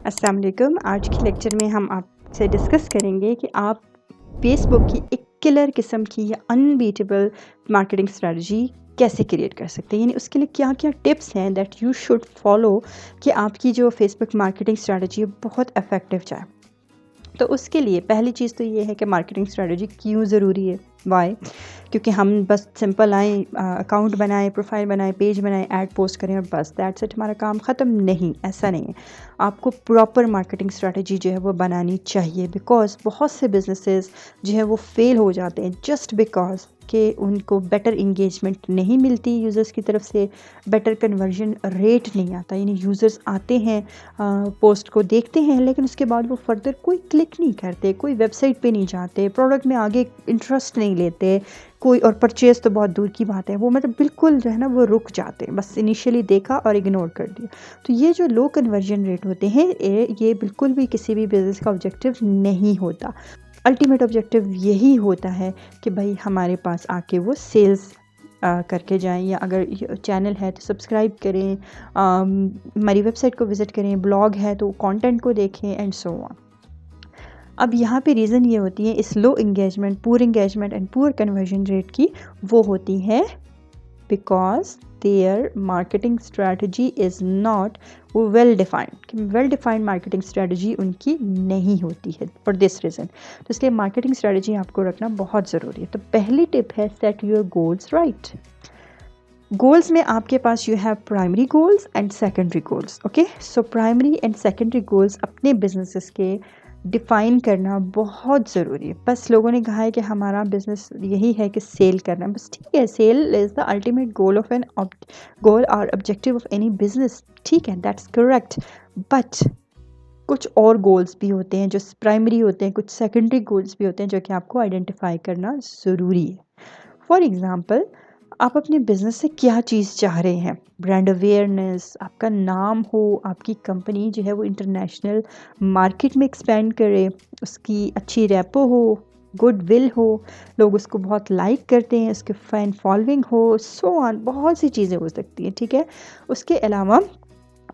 अस्सलाम वालेकुम। आज के लेक्चर में हम आपसे डिस्कस करेंगे कि आप फेसबुक की एक किलर किस्म की या अनबीटेबल मार्केटिंग स्ट्रेटजी कैसे क्रिएट कर सकते हैं, यानी उसके लिए क्या क्या टिप्स हैं दैट यू शुड फॉलो कि आपकी जो फेसबुक मार्केटिंग स्ट्रेटजी है बहुत इफ़ेक्टिव जाए। तो उसके लिए पहली चीज़ तो ये है कि मार्केटिंग स्ट्रेटजी क्यों ज़रूरी है, वाई। क्योंकि हम बस सिंपल आएँ, अकाउंट बनाएं, प्रोफाइल बनाएं, पेज बनाएं, ऐड पोस्ट करें और बस दैट्स इट, हमारा काम ख़त्म। नहीं, ऐसा नहीं है। आपको प्रॉपर मार्केटिंग स्ट्रेटजी जो है वो बनानी चाहिए, बिकॉज बहुत से बिजनेसेस जो है वो फेल हो जाते हैं जस्ट बिकॉज कि उनको बेटर इंगेजमेंट नहीं मिलती यूज़र्स की तरफ से, बेटर कन्वर्जन रेट नहीं आता। यानी यूज़र्स आते हैं, पोस्ट को देखते हैं, लेकिन उसके बाद वो फर्दर कोई क्लिक नहीं करते, कोई वेबसाइट पे नहीं जाते, प्रोडक्ट में आगे इंटरेस्ट नहीं लेते कोई, और परचेज़ तो बहुत दूर की बात है। वो मतलब बिल्कुल जो है ना वो रुक जाते हैं, बस इनिशियली देखा और इग्नोर कर दिया। तो ये जो लो कन्वर्जन रेट होते हैं ये बिल्कुल भी किसी भी बिज़नेस का ऑब्जेक्टिव नहीं होता। अल्टीमेट ऑब्जेक्टिव यही होता है कि भाई हमारे पास आके वो सेल्स करके जाएं, या अगर चैनल है तो सब्सक्राइब करें, हमारी वेबसाइट को विज़िट करें, ब्लॉग है तो कंटेंट को देखें एंड सो ऑन। अब यहाँ पे रीज़न ये होती है इस low engagement, poor engagement and poor conversion rate की, वो होती है because their marketing strategy is not well defined. Well defined marketing strategy उनकी नहीं होती है फॉर दिस रीज़न। तो इसलिए मार्केटिंग स्ट्रैटेजी आपको रखना बहुत ज़रूरी है। तो पहली टिप है set your goals right. Goals में आपके पास you have primary goals and secondary goals. Okay, so primary and secondary goals अपने बिजनेसेस के डिफ़ाइन करना बहुत ज़रूरी है। बस लोगों ने कहा है कि हमारा बिज़नेस यही है कि सेल करना है, बस ठीक है, sale is the ultimate goal of an goal और ऑब्जेक्टिव ऑफ एनी बिज़नेस, ठीक है, दैट्स करेक्ट। बट कुछ और गोल्स भी होते हैं जो प्राइमरी होते हैं, कुछ सेकेंडरी गोल्स भी होते हैं जो कि आपको आइडेंटिफाई करना ज़रूरी है। फॉर एग्ज़ाम्पल, आप अपने बिज़नेस से क्या चीज़ चाह रहे हैं? ब्रांड अवेयरनेस, आपका नाम हो, आपकी कंपनी जो है वो इंटरनेशनल मार्केट में एक्सपेंड करे, उसकी अच्छी रेपो हो, गुड विल हो, लोग उसको बहुत लाइक करते हैं, उसके फैन फॉलोइंग हो, सो ऑन, बहुत सी चीज़ें हो सकती हैं, ठीक है। उसके अलावा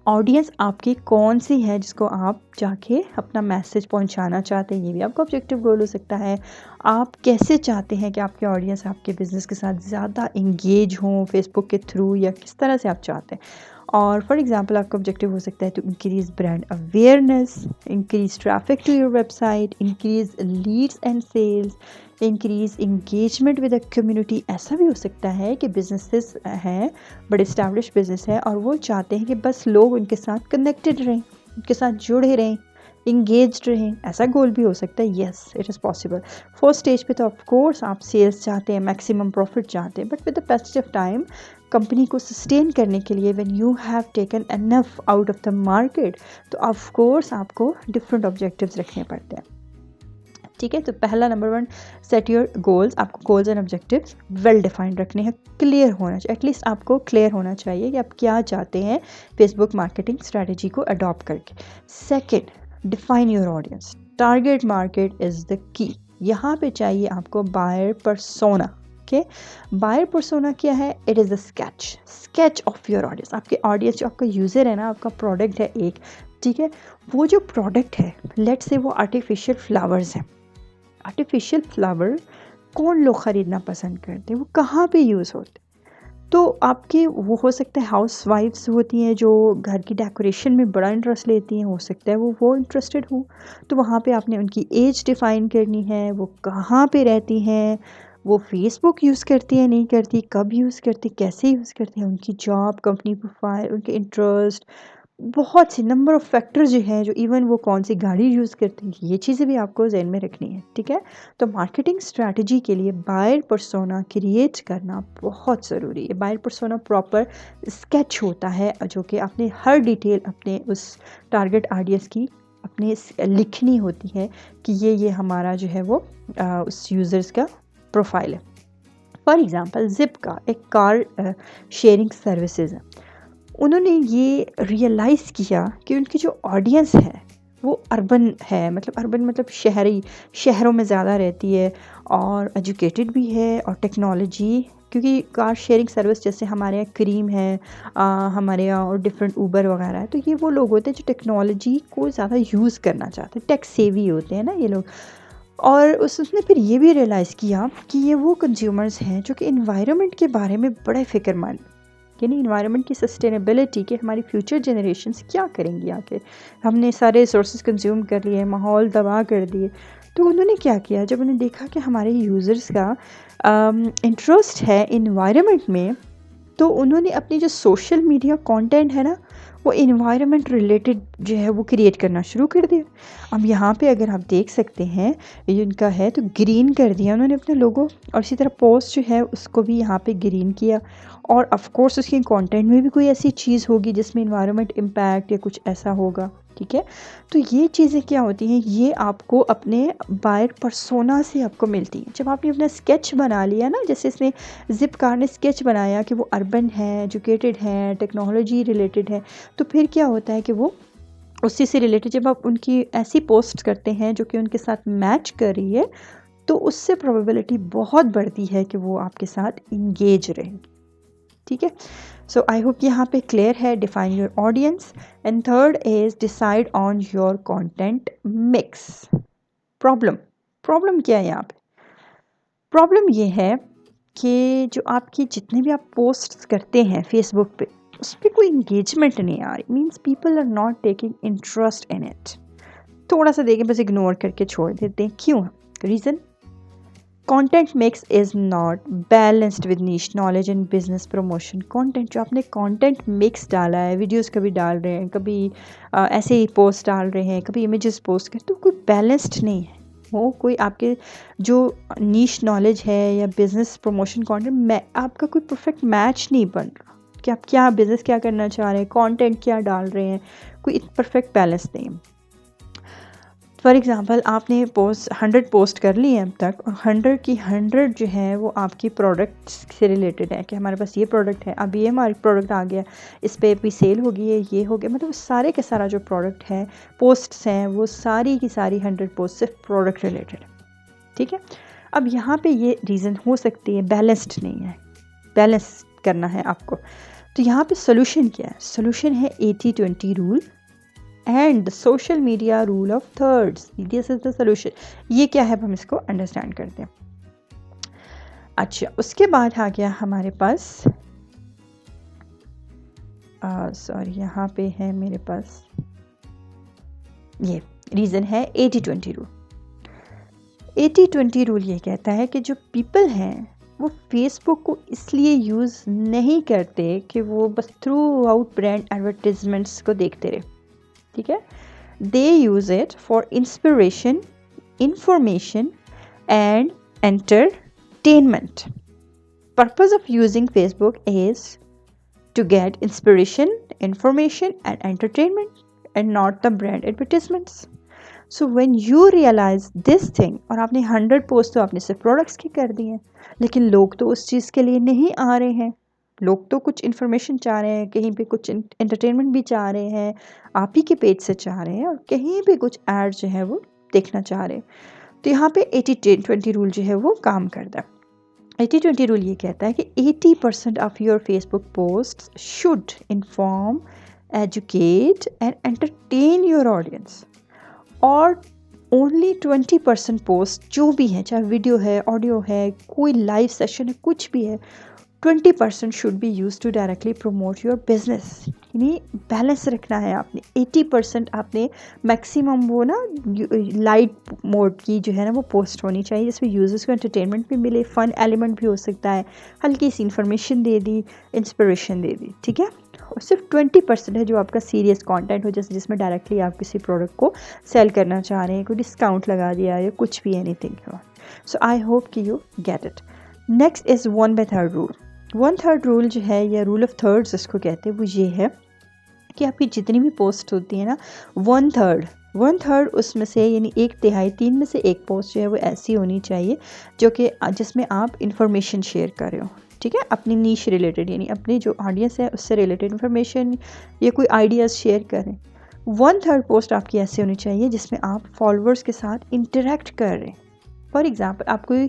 ऑडियंस आपकी कौन सी है जिसको आप जाके अपना मैसेज पहुंचाना चाहते हैं, ये भी आपका ऑब्जेक्टिव गोल हो सकता है। आप कैसे चाहते हैं कि आपके ऑडियंस आपके बिज़नेस के साथ ज़्यादा इंगेज हों फेसबुक के थ्रू, या किस तरह से आप चाहते हैं। और फॉर एग्जांपल आपका ऑब्जेक्टिव हो सकता है to increase brand awareness, increase traffic to your website, increase leads and sales, increase engagement with the community. ऐसा भी हो सकता है कि बिजनेसेस हैं, बड़े इस्टेब्लिश बिजनेस है, और वो चाहते हैं कि बस लोग उनके साथ कनेक्टेड रहें, उनके साथ जुड़े रहें, इंगेज्ड रहें। ऐसा गोल भी हो सकता है, yes it is possible. First stage पे तो ऑफ कोर्स आप सेल्स चाहते हैं, मैक्सिमम प्रॉफिट चाहते हैं, but with the passage of time company को सस्टेन करने के लिए when you have taken enough out of the market, तो ऑफ कोर्स आपको डिफरेंट ऑब्जेक्टिव्स रखने पड़ते हैं, ठीक है। तो पहला नंबर 1, सेट योर गोल्स। आपको goals and objectives well defined रखने हैं, क्लियर होना चाहिए, एटलीस्ट आपको क्लियर होना चाहिए कि आप क्या चाहते हैं फेसबुक मार्केटिंग स्ट्रेटजी को अडॉप्ट करके। Second, define your audience. Target market is the key. यहाँ पे चाहिए आपको buyer persona. Okay, buyer persona क्या है? It is the sketch of your audience. आपके ऑडियंस जो आपका यूज़र है ना, आपका प्रोडक्ट है एक, ठीक है, वो जो प्रोडक्ट है, लेट्स से वो आर्टिफिशियल फ्लावर्स हैं। आर्टिफिशियल फ्लावर कौन लोग ख़रीदना पसंद करते हैं, वो कहाँ पे यूज़ होते हैं? तो आपके वो हो सकता है हाउस वाइफ्स होती हैं जो घर की डेकोरेशन में बड़ा इंटरेस्ट लेती हैं, हो सकता है वो इंटरेस्टेड हो। तो वहाँ पे आपने उनकी एज डिफ़ाइन करनी है, वो कहाँ पे रहती हैं, वो फेसबुक यूज़ करती है नहीं करती, कब यूज़ करती, कैसे यूज़ करती हैं, उनकी जॉब, कंपनी प्रोफाइल, उनके इंटरेस्ट, बहुत सी नंबर ऑफ़ फैक्टर्स जो हैं, जो इवन वो कौन सी गाड़ी यूज़ करते हैं, ये चीज़ें भी आपको ज़हन में रखनी है, ठीक है। तो मार्केटिंग स्ट्रैटेजी के लिए बायर पर्सोना क्रिएट करना बहुत ज़रूरी है। बायर पर्सोना प्रॉपर स्केच होता है जो कि आपने हर डिटेल अपने उस टारगेट ऑडियंस की अपने लिखनी होती है कि ये हमारा जो है वो उस यूज़र्स का प्रोफाइल है। फॉर एग्ज़ाम्पल, ज़िप का एक कार शेयरिंग सर्विसेज है। उन्होंने ये रियलाइज़ किया कि उनकी जो ऑडियंस है वो अर्बन है, मतलब अर्बन मतलब शहरी, शहरों में ज़्यादा रहती है, और एजुकेटेड भी है, और टेक्नोलॉजी क्योंकि कार शेयरिंग सर्विस जैसे हमारे यहाँ क्रीम है, हमारे यहाँ और डिफरेंट ऊबर वगैरह है, तो ये वो लोग होते हैं जो टेक्नोलॉजी को ज़्यादा यूज़ करना चाहते हैं, टेक सेवी होते हैं ना ये लोग। और उसने फिर ये भी रियलाइज़ किया कि ये वो कंज्यूमर्स हैं जो कि इन्वायरमेंट के बारे में बड़े फ़िक्रमंद, यानी इन्वायरमेंट की सस्टेनेबिलिटी के हमारी फ्यूचर जनरेशन्स क्या करेंगी आके, हमने सारे रिसोर्स कंज्यूम कर लिए, माहौल तबाह कर दिए। तो उन्होंने क्या किया, जब उन्होंने देखा कि हमारे यूज़र्स का इंटरेस्ट है इन्वायरमेंट में, तो उन्होंने अपनी जो सोशल मीडिया कंटेंट है ना, वो इन्वायरमेंट रिलेटेड जो है वो क्रिएट करना शुरू कर दिया। अब यहाँ पे अगर आप देख सकते हैं, ये उनका है तो ग्रीन कर दिया उन्होंने अपने लोगो, और इसी तरह पोस्ट जो है उसको भी यहाँ पे ग्रीन किया। और ऑफ कोर्स उसके कंटेंट में भी कोई ऐसी चीज़ होगी जिसमें इन्वायरमेंट इम्पैक्ट या कुछ ऐसा होगा, ठीक है। तो ये चीज़ें क्या होती हैं, ये आपको अपने बायर पर्सोना से आपको मिलती हैं। जब आपने अपना स्केच बना लिया ना, जैसे इसने ज़िप कार ने स्केच बनाया कि वो अर्बन है, एजुकेटेड है, टेक्नोलॉजी रिलेटेड है, तो फिर क्या होता है कि वो उसी से रिलेटेड जब आप उनकी ऐसी पोस्ट करते हैं जो कि उनके साथ मैच कर रही है, तो उससे प्रोबेबिलिटी बहुत बढ़ती है कि वो आपके साथ इंगेज रहेंगे, ठीक है। सो आई होप यहाँ पे क्लियर है। Define your audience, and third is decide on your content mix. Problem क्या है यहाँ पे? प्रॉब्लम ये है कि जो आपकी जितने भी आप पोस्ट करते हैं फेसबुक पे, उस पर कोई इंगेजमेंट नहीं आ रही, means people are not taking interest in it. थोड़ा सा देखें, बस इग्नोर करके छोड़ देते हैं। क्यों? Reason, content mix is not balanced with niche knowledge and business promotion. Content जो आपने कंटेंट मिक्स डाला है, वीडियोस कभी डाल रहे हैं, कभी ऐसे ही पोस्ट डाल रहे हैं, कभी इमेजेस पोस्ट करते, तो कोई बैलेंस्ड नहीं है वो। कोई आपके जो नीश नॉलेज है या बिजनेस प्रमोशन कंटेंट, आपका कोई परफेक्ट मैच नहीं बन रहा कि आप क्या बिजनेस क्या करना चाह रहे हैं, कंटेंट क्या डाल रहे हैं, कोई परफेक्ट बैलेंस नहीं है। फॉर एग्ज़ाम्पल, आपने 100 पोस्ट कर ली है अब तक, और 100 की 100 जो है वो आपकी प्रोडक्ट्स से रिलेटेड है कि हमारे पास ये प्रोडक्ट है, अब ये हमारा प्रोडक्ट आ गया, इस पर भी सेल होगी, ये हो गया, मतलब सारे के सारा जो प्रोडक्ट है, पोस्ट्स हैं, वो सारी की सारी 100 पोस्ट सिर्फ प्रोडक्ट रिलेटेड है, ठीक है। अब यहाँ पे ये रीज़न हो सकती है बैलेंस्ड नहीं है, बैलेंस करना है आपको। तो यहाँ पे सोल्यूशन क्या है? सोल्यूशन है 80-20 rule and social media rule of thirds. This is the solution. ये क्या है, हम इसको अंडरस्टैंड करते हैं। अच्छा, उसके बाद आ गया हमारे पास, सॉरी यहाँ पे है मेरे पास, ये रीज़न है 80-20 रूल। 80-20 रूल ये कहता है कि जो पीपल हैं वो फेसबुक को इसलिए यूज़ नहीं करते कि वो बस थ्रू आउट ब्रांड एडवर्टीजमेंट्स को देखते रहे, ठीक है। They use it for inspiration, information and entertainment. Purpose of using Facebook is to get inspiration, information and entertainment and not the brand advertisements. So when you realize this thing, और आपने 100 post तो आपने सिर्फ products की कर दी हैं, लेकिन लोग तो उस चीज़ के लिए नहीं आ रहे हैं, लोग तो कुछ इन्फॉर्मेशन चाह रहे हैं, कहीं पे कुछ एंटरटेनमेंट भी चाह रहे हैं, आप ही के पेज से चाह रहे हैं, और कहीं पे कुछ ऐड जो है वो देखना चाह रहे हैं। तो यहाँ पे 80-20 रूल जो है वो काम करता है। 80-20 रूल ये कहता है कि 80% of your Facebook post should inform, educate and entertain your audience, और ओनली 20% पोस्ट जो भी है, चाहे वीडियो है, ऑडियो है, कोई लाइव सेशन है, कुछ भी है, 20% should be use to directly promote your business. यानी बैलेंस रखना है आपने। 80% आपने मैक्सिमम वो ना लाइट मोड की जो है ना वो पोस्ट होनी चाहिए, जिसमें यूजर्स को एंटरटेनमेंट भी मिले, फन एलिमेंट भी हो सकता है, हल्की सी इन्फॉर्मेशन दे दी, इंस्पिरेशन दे दी, ठीक है। और सिर्फ 20% है जो आपका सीरियस कंटेंट हो, जैसे जिसमें डायरेक्टली आप किसी प्रोडक्ट को सेल करना चाह रहे हैं, कोई डिस्काउंट लगा दिया या कुछ भी, एनीथिंग। सो आई होप कि you get it. Next is 1/3 rule. 1/3 rule जो है, या रूल ऑफ थर्ड्स इसको कहते हैं, वो ये है कि आपकी जितनी भी पोस्ट होती है ना, 1/3 उसमें से, यानी 1/3, 3 में से 1 पोस्ट जो है वो ऐसी होनी चाहिए जो कि जिसमें आप इंफॉर्मेशन शेयर कर रहे हो, ठीक है, अपनी नीश रिलेटेड, यानी अपनी जो ऑडियंस है उससे रिलेटेड इंफॉर्मेशन या कोई आइडियाज़ शेयर करें। 1/3 पोस्ट आपकी ऐसी होनी चाहिए जिसमें आप फॉलोअर्स के साथ इंटरेक्ट कर रहे हैं। फॉर एग्ज़ाम्पल, आप कोई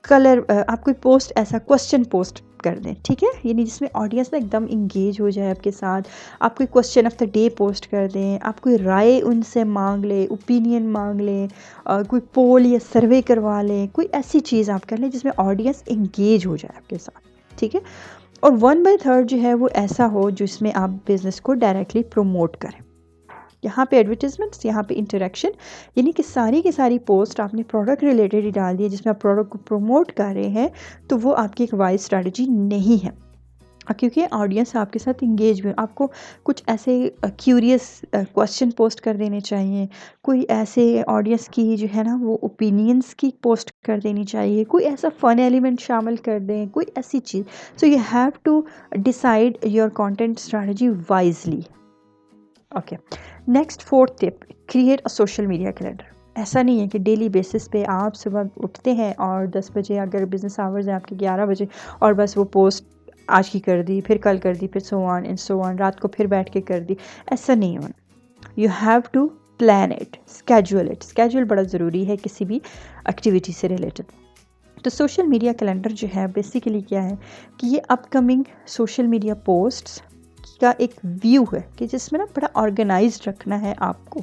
आप कोई पोस्ट ऐसा क्वेश्चन पोस्ट कर दें, ठीक है, यानी जिसमें ऑडियंस ना एकदम इंगेज हो जाए आपके साथ। आप कोई question of the day post कर दें, आप कोई राय उनसे मांग लें, ओपिनियन मांग लें, कोई पोल या सर्वे करवा लें, कोई ऐसी चीज़ आप कर लें जिसमें ऑडियंस इंगेज हो जाए आपके साथ, ठीक है। और 1/3 जो है वो ऐसा हो जिसमें आप बिज़नेस को डायरेक्टली प्रमोट करें। यहाँ पे एडवर्टीजमेंट्स, यहाँ पे इंटरेक्शन, यानी कि सारी की सारी पोस्ट आपने प्रोडक्ट रिलेटेड ही डाल दी है जिसमें आप प्रोडक्ट को प्रमोट कर रहे हैं, तो वो आपकी एक वाइज स्ट्रैटेजी नहीं है। क्योंकि ऑडियंस आपके साथ इंगेज हुए, आपको कुछ ऐसे क्यूरियस क्वेश्चन पोस्ट कर देने चाहिए, कोई ऐसे ऑडियंस की जो है ना वो ओपिनियंस की पोस्ट कर देनी चाहिए, कोई ऐसा फन एलिमेंट शामिल कर दें, कोई ऐसी चीज़। So you have to decide your content strategy wisely. Okay, next 4th tip, create a social media calendar. ऐसा नहीं है कि डेली बेसिस पे आप सुबह उठते हैं और 10 बजे, अगर बिजनेस आवर्स हैं आपके 11 बजे, और बस वो पोस्ट आज की कर दी, फिर कल कर दी, फिर so on and so on, रात को फिर बैठ के कर दी। ऐसा नहीं होना। You have to plan it, schedule it. Schedule बड़ा ज़रूरी है किसी भी एक्टिविटी से रिलेटेड। तो सोशल मीडिया कैलेंडर जो है बेसिकली क्या है कि ये अपकमिंग सोशल मीडिया पोस्ट्स का एक व्यू है कि जिसमें ना बड़ा ऑर्गेनाइज्ड रखना है आपको।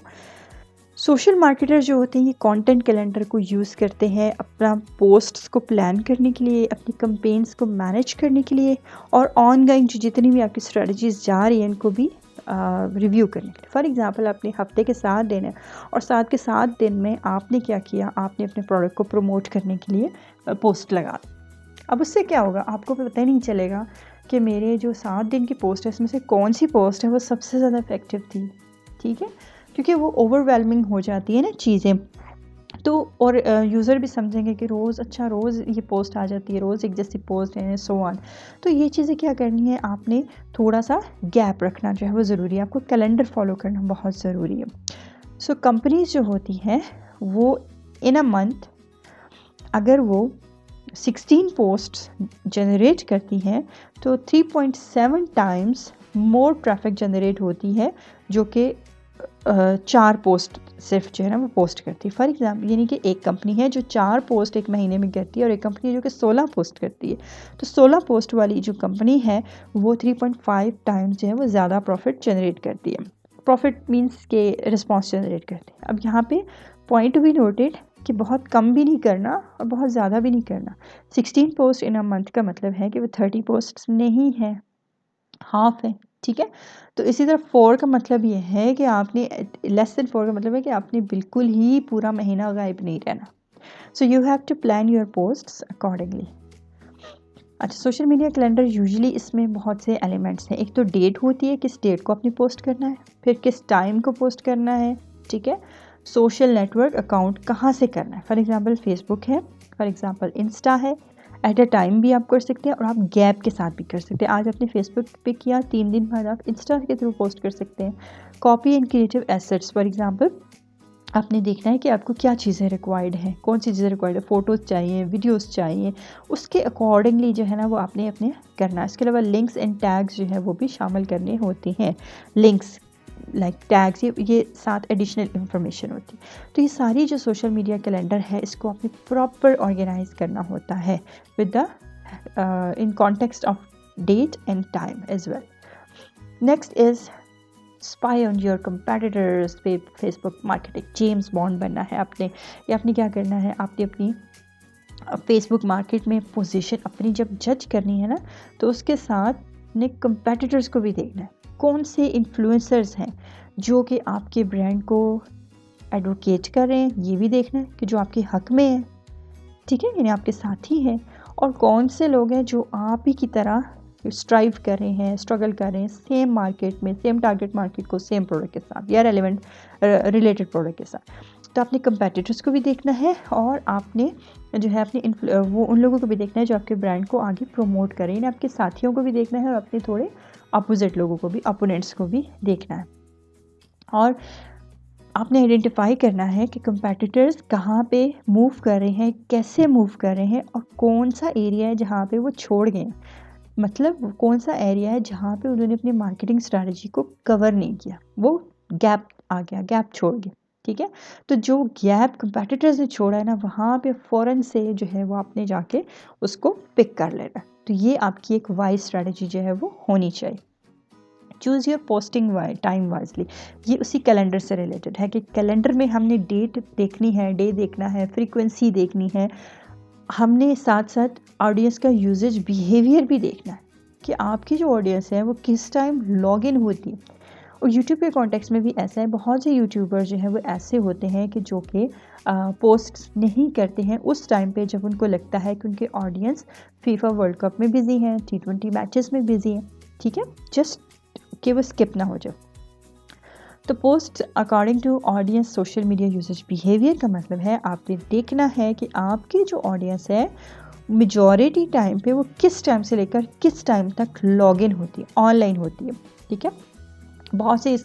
सोशल मार्केटर जो होते हैं ये कंटेंट कैलेंडर को यूज़ करते हैं अपना पोस्ट्स को प्लान करने के लिए, अपनी कैंपेन्स को मैनेज करने के लिए, और ऑनगोइंग जो जितनी भी आपकी स्ट्रेटजीज जा रही हैं इनको भी रिव्यू करने के लिए। फॉर एग्जांपल अपने हफ्ते के 7 दिन है और 7 के 7 दिन में आपने क्या किया, आपने अपने प्रोडक्ट को प्रमोट करने के लिए पोस्ट लगा दी। अब उससे क्या होगा, आपको पता ही नहीं चलेगा कि मेरे जो 7 दिन की पोस्ट है उसमें से कौन सी पोस्ट है वो सबसे ज़्यादा इफेक्टिव थी, ठीक है, क्योंकि वो ओवरवेलमिंग हो जाती है ना चीज़ें। तो और यूज़र भी समझेंगे कि रोज़ ये पोस्ट आ जाती है, रोज़ एक जैसी पोस्ट है, सो ऑन। तो ये चीज़ें क्या करनी है, आपने थोड़ा सा गैप रखना जो है वो ज़रूरी है, आपको कैलेंडर फॉलो करना बहुत ज़रूरी है। सो कंपनीज जो होती हैं वो इन अ मंथ अगर वो 16 पोस्ट्स जनरेट करती हैं तो 3.7 टाइम्स मोर ट्रैफिक जनरेट होती है जो कि 4 पोस्ट सिर्फ जो है ना वो पोस्ट करती है। फॉर एग्जाम्पल, यानी कि एक कंपनी है जो 4 पोस्ट एक महीने में करती है और एक कंपनी है जो कि 16 पोस्ट करती है। तो 16 पोस्ट वाली जो कंपनी है वो 3.5 टाइम्स जो है वो ज़्यादा प्रॉफिट जनरेट करती है। प्रॉफिट मीन्स के रिस्पॉन्स जनरेट करती है। अब यहाँ पे पॉइंट भी नोटेड कि बहुत कम भी नहीं करना और बहुत ज़्यादा भी नहीं करना। 16 पोस्ट इन अ मंथ का मतलब है कि वो 30 पोस्ट नहीं है, हाफ है, ठीक है। तो इसी तरह 4 का मतलब ये है कि आपने लेस देन 4 का मतलब है कि आपने बिल्कुल ही पूरा महीना गायब नहीं रहना। So you have to plan your posts accordingly. अच्छा, सोशल मीडिया कैलेंडर यूजुअली इसमें बहुत से एलिमेंट्स हैं। एक तो डेट होती है, किस डेट को आपने पोस्ट करना है, फिर किस टाइम को पोस्ट करना है, ठीक है। सोशल नेटवर्क अकाउंट कहाँ से करना है, फॉर एग्जांपल फेसबुक है, फॉर एग्जांपल इंस्टा है। एट अ टाइम भी आप कर सकते हैं और आप गैप के साथ भी कर सकते हैं। आज आपने फेसबुक पे किया, 3 दिन बाद आप इंस्टा के थ्रू पोस्ट कर सकते हैं। Copy and creative assets, for example आपने देखना है कि आपको क्या चीज़ें रिक्वायर्ड हैं, कौन सी चीज़ें रिक्वायर्ड है, फ़ोटोज़ चाहिए, वीडियोज़ चाहिए, उसके अकॉर्डिंगली जो है ना वो आपने अपने करना है। इसके अलावा लिंक्स एंड टैग्स जो है वो भी शामिल करने होते हैं। लिंक्स लाइक टैग्स, ये साथ एडिशनल इंफॉर्मेशन होती है। तो ये सारी जो सोशल मीडिया कैलेंडर है इसको आपने प्रॉपर ऑर्गेनाइज करना होता है with the in context of date and time as well. Next is spy on your competitors पे फेसबुक मार्केटिंग। जेम्स बॉन्ड बनना है आपने, या आपने क्या करना है, आपने अपनी फेसबुक मार्केट में पोजीशन अपनी जब जज करनी है ना तो उसके साथ अपने कंपेटिटर्स को भी देखना है। कौन से इन्फ्लुएंसर्स हैं जो कि आपके ब्रांड को एडवोकेट कर रहे हैं, ये भी देखना है कि जो आपके हक में है, ठीक है, यानी आपके साथी हैं। और कौन से लोग हैं जो आप ही की तरह स्ट्राइव कर रहे हैं, स्ट्रगल कर रहे हैं सेम मार्केट में, सेम टारगेट मार्केट को, सेम प्रोडक्ट के साथ या रेलेवेंट रिलेटेड प्रोडक्ट के साथ। तो आपने कंपेटिटर्स को भी देखना है और आपने जो है अपने वो उन लोगों को भी देखना है जो आपके ब्रांड को आगे प्रमोट करें, यानी आपके साथियों को भी देखना है और अपने थोड़े अपोजिट लोगों को भी, अपोनेंट्स को भी देखना है। और आपने आइडेंटिफाई करना है कि कंपेटिटर्स कहाँ पे मूव कर रहे हैं, कैसे मूव कर रहे हैं, और कौन सा एरिया है जहाँ पे वो छोड़ गए हैं। मतलब कौन सा एरिया है जहाँ पे उन्होंने अपनी मार्केटिंग स्ट्रैटेजी को कवर नहीं किया, वो गैप आ गया, गैप छोड़ गया, ठीक है? तो जो गैप कंपैटिटर्स ने छोड़ा है ना, वहाँ पे फ़ौरन से जो है वो आपने जाके उसको पिक कर लेना है। तो ये आपकी एक वाइज़ स्ट्रैटेजी जो है वो होनी चाहिए। Choose your posting time wisely, ये उसी कैलेंडर से रिलेटेड है कि कैलेंडर में हमने डेट देखनी है, डे देखना है, फ्रीक्वेंसी देखनी है, हमने साथ साथ ऑडियंस का यूजेज बिहेवियर भी देखना है कि आपकी जो ऑडियंस है वो किस टाइम लॉग इन होती है। और यूट्यूब के कॉन्टेक्स्ट में भी ऐसा है, बहुत से यूट्यूबर जो है वो ऐसे होते हैं कि जो कि पोस्ट नहीं करते हैं उस टाइम पे जब उनको लगता है कि उनके ऑडियंस फीफा वर्ल्ड कप में बिजी हैं, T20 मैचेस में बिजी हैं, ठीक है, जस्ट कि वो स्किप ना हो जाए। तो post according to audience social media usages behaviour का मतलब है आपने देखना है कि आपकी जो ऑडियंस है मेजॉरिटी टाइम पे वो किस टाइम से लेकर किस टाइम तक लॉग इन होती है, ऑनलाइन होती है, ठीक है। बहुत से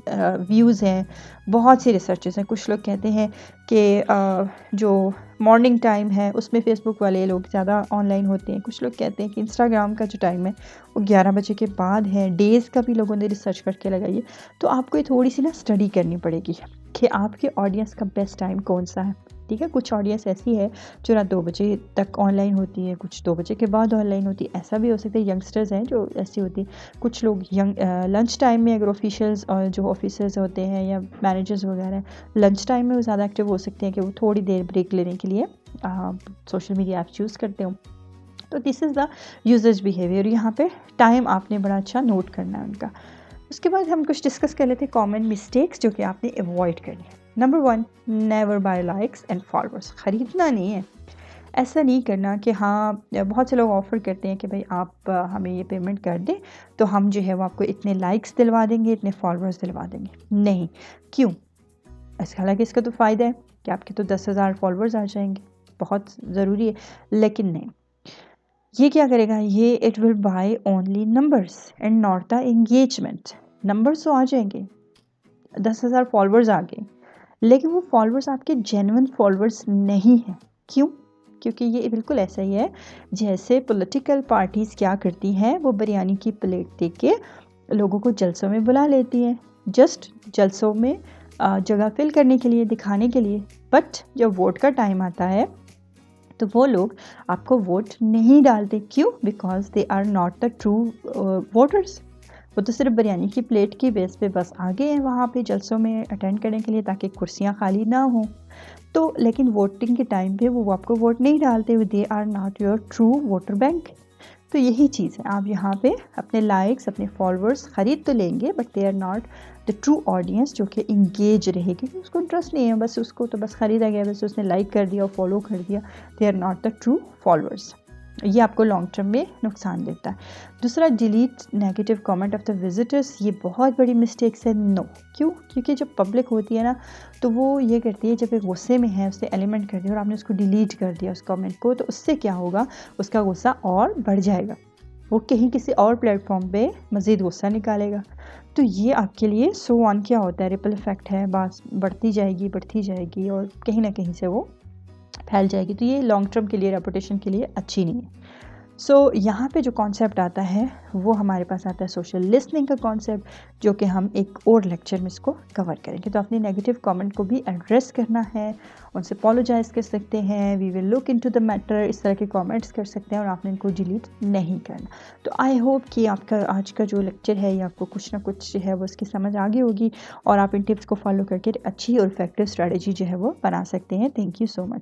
व्यूज़ हैं, बहुत से रिसर्चेस हैं। कुछ लोग कहते हैं कि जो मॉर्निंग टाइम है उसमें फ़ेसबुक वाले लोग ज़्यादा ऑनलाइन होते हैं। कुछ लोग कहते हैं कि इंस्टाग्राम का जो टाइम है वो 11 बजे के बाद है। डेज़ का भी लोगों ने रिसर्च करके लगाई है। तो आपको ये थोड़ी सी ना स्टडी करनी पड़ेगी कि आपके ऑडियंस का बेस्ट टाइम कौन सा है, ठीक है। कुछ ऑडियंस ऐसी है जो रात 2 बजे तक ऑनलाइन होती है, कुछ 2 बजे के बाद ऑनलाइन होती है। ऐसा भी हो सकता है यंगस्टर्स हैं जो ऐसी होती है। कुछ लोग लंच टाइम में अगर ऑफिशियल्स और जो ऑफिसर्स होते हैं या मैनेजर्स वगैरह लंच टाइम में वो ज़्यादा एक्टिव हो सकते हैं कि वो थोड़ी देर ब्रेक लेने के लिए सोशल मीडिया ऐप चूज़ करते हो। तो this is the users behaviour. यहाँ पे टाइम आपने बड़ा अच्छा नोट करना है उनका। उसके बाद हम कुछ डिस्कस कर लेते हैं कॉमन मिस्टेक्स जो कि आपने अवॉइड करनी है। Number 1, never buy likes and followers. ख़रीदना नहीं है, ऐसा नहीं करना कि हाँ, बहुत से लोग ऑफ़र करते हैं कि भाई आप हमें ये पेमेंट कर दें तो हम जो है वो आपको इतने लाइक्स दिलवा देंगे, इतने फॉलोअर्स दिलवा देंगे। नहीं, क्यों? हालांकि इसका तो फ़ायदा है कि आपके तो 10,000 फॉलोअर्स आ जाएंगे, बहुत ज़रूरी है, लेकिन नहीं, ये क्या करेगा, ये it will by only numbers and not the engagement. Numbers तो आ जाएंगे, 10,000 फॉलोअर्स आ गए, लेकिन वो फॉलोअर्स आपके जेन्युइन फॉलोअर्स नहीं हैं। क्यों? क्योंकि ये बिल्कुल ऐसा ही है जैसे पॉलिटिकल पार्टीज़ क्या करती हैं, वो बिरयानी की प्लेट दे के लोगों को जलसों में बुला लेती हैं, जस्ट जलसों में जगह फिल करने के लिए, दिखाने के लिए। बट जब वोट का टाइम आता है तो वो लोग आपको वोट नहीं डालते। क्यों? Because they are not the true voters. वो तो सिर्फ बिरयानी की प्लेट की बेस पे बस आ गए हैं वहाँ पे जलसों में अटेंड करने के लिए ताकि कुर्सियाँ खाली ना हों। तो लेकिन वोटिंग के टाइम पे वो आपको वोट नहीं डालते, they are not your true voter bank. तो यही चीज़ है, आप यहाँ पे अपने लाइक्स, अपने फॉलोअर्स ख़रीद तो लेंगे but they are not the true audience जो कि इंगेज रहेगी, क्योंकि उसको इंटरेस्ट नहीं है, बस उसको तो बस ख़रीदा गया, बस उसने लाइक कर दिया और फॉलो कर दिया। They are not the true followers. ये आपको लॉन्ग टर्म में नुकसान देता है। दूसरा, delete negative comment of the visitors. ये बहुत बड़ी मिस्टेक्स है। नो, क्यों? क्योंकि जब पब्लिक होती है ना तो वो ये करती है, जब एक गुस्से में है उससे एलिमेंट कर दिया और आपने उसको डिलीट कर दिया उस कमेंट को, तो उससे क्या होगा, उसका गुस्सा और बढ़ जाएगा, वो कहीं किसी और प्लेटफॉर्म पे मज़ीद गुस्सा निकालेगा। तो ये आपके लिए सो ऑन क्या होता है, रिपल इफेक्ट है, बात बढ़ती जाएगी और कहीं ना कहीं से वो फैल जाएगी। तो ये लॉन्ग टर्म के लिए, रेपुटेशन के लिए अच्छी नहीं है। सो यहाँ पे जो कॉन्सेप्ट आता है वो हमारे पास आता है सोशल लिसनिंग का कॉन्सेप्ट, जो कि हम एक और लेक्चर में इसको कवर करेंगे। तो अपने नेगेटिव कमेंट को भी एड्रेस करना है, उनसे अपोलोजाइज़ कर सकते हैं, we will look into the matter, इस तरह के कमेंट्स कर सकते हैं और आपने इनको डिलीट नहीं करना। तो आई होप कि आपका आज का जो लेक्चर है ये आपको कुछ ना कुछ जो है वो इसकी समझ आ गई होगी और आप इन टिप्स को फॉलो करके अच्छी और इफेक्टिव स्ट्रैटेजी जो है वो बना सकते हैं। Thank you so much.